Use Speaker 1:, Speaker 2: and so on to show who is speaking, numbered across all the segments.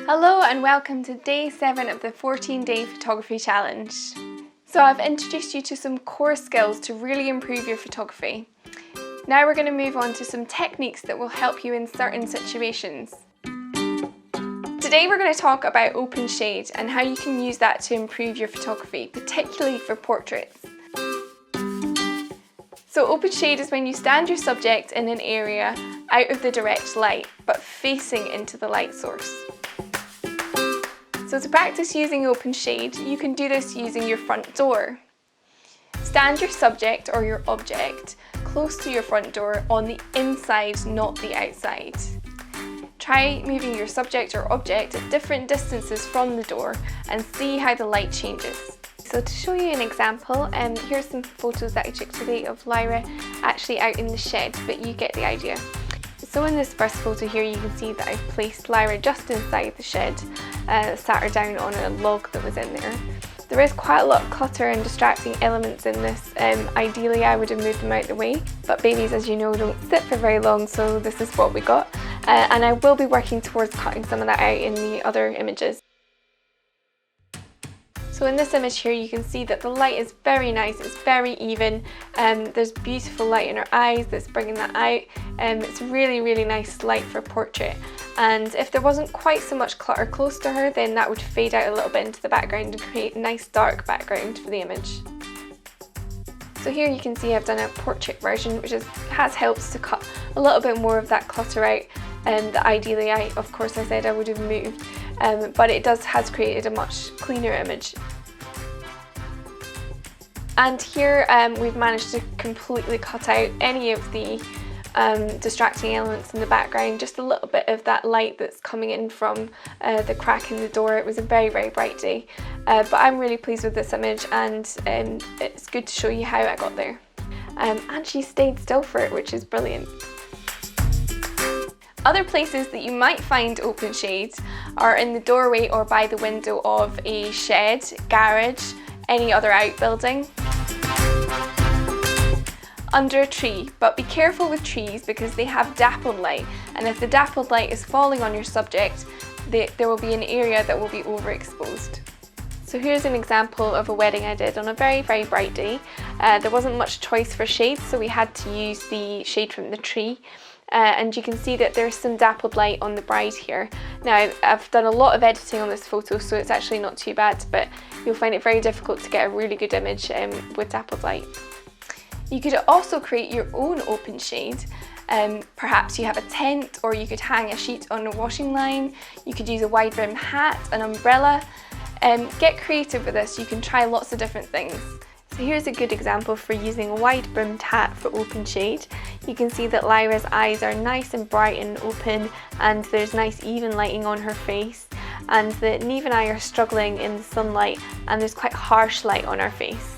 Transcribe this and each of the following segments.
Speaker 1: Hello and welcome to day 7 of the 14-day photography challenge. So I've introduced you to some core skills to really improve your photography. Now we're going to move on to some techniques that will help you in certain situations. Today we're going to talk about open shade and how you can use that to improve your photography, particularly for portraits. So open shade is when you stand your subject in an area out of the direct light, but facing into the light source. So to practice using open shade, you can do this using your front door. Stand your subject or your object close to your front door on the inside, not the outside. Try moving your subject or object at different distances from the door and see how the light changes. So to show you an example, here's some photos that I took today of Lyra actually out in the shed, but you get the idea. So in this first photo here you can see that I've placed Lyra just inside the shed, sat her down on a log that was in there. There is quite a lot of clutter and distracting elements in this. Ideally I would have moved them out of the way, but babies, as you know, don't sit for very long, so this is what we got. And I will be working towards cutting some of that out in the other images. So in this image here you can see that the light is very nice, it's very even, there's beautiful light in her eyes that's bringing that out. It's really nice light for a portrait, and if there wasn't quite so much clutter close to her, then that would fade out a little bit into the background and create a nice dark background for the image. So here you can see I've done a portrait version, which has helped to cut a little bit more of that clutter out, that ideally of course I said I would have moved. But it has created a much cleaner image. And here we've managed to completely cut out any of the distracting elements in the background, just a little bit of that light that's coming in from the crack in the door. It was a very bright day, but I'm really pleased with this image, and it's good to show you how I got there. And she stayed still for it, which is brilliant. Other places that you might find open shades are in the doorway or by the window of a shed, garage, any other outbuilding. Under a tree, but be careful with trees because they have dappled light, and if the dappled light is falling on your subject, there will be an area that will be overexposed. So here's an example of a wedding I did on a very bright day. There wasn't much choice for shades, so we had to use the shade from the tree. And you can see that there's some dappled light on the bride here. Now I've done a lot of editing on this photo, so it's actually not too bad, but you'll find it very difficult to get a really good image with dappled light. You could also create your own open shade. Perhaps you have a tent, or you could hang a sheet on a washing line. You could use a wide brim hat, an umbrella. Get creative with this, you can try lots of different things. So here's a good example for using a wide brimmed hat for open shade. You can see that Lyra's eyes are nice and bright and open, and there's nice even lighting on her face, and that Neve and I are struggling in the sunlight and there's quite harsh light on our face.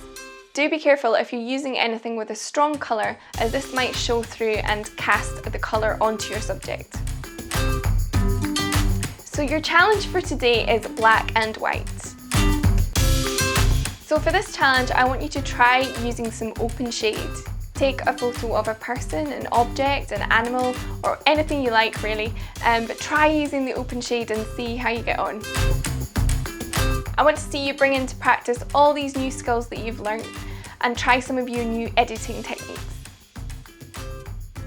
Speaker 1: Do be careful if you're using anything with a strong colour, as this might show through and cast the colour onto your subject. So your challenge for today is black and white. So for this challenge, I want you to try using some open shade. Take a photo of a person, an object, an animal, or anything you like really, but try using the open shade and see how you get on. I want to see you bring into practice all these new skills that you've learned and try some of your new editing techniques.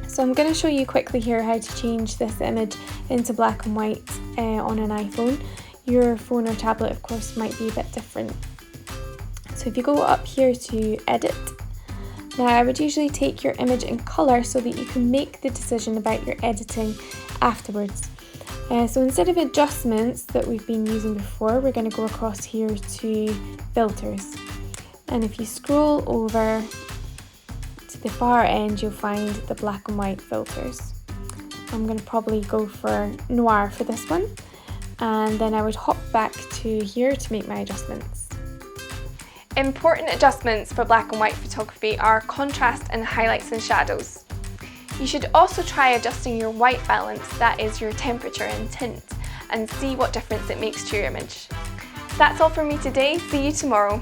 Speaker 1: So I'm going to show you quickly here how to change this image into black and white on an iPhone. Your phone or tablet of course might be a bit different. So if you go up here to edit, now I would usually take your image in colour so that you can make the decision about your editing afterwards. So instead of adjustments that we've been using before, we're going to go across here to filters. And if you scroll over to the far end, you'll find the black and white filters. I'm going to probably go for noir for this one, and then I would hop back to here to make my adjustments. Important adjustments for black and white photography are contrast and highlights and shadows. You should also try adjusting your white balance, that is your temperature and tint, and see what difference it makes to your image. That's all from me today. See you tomorrow.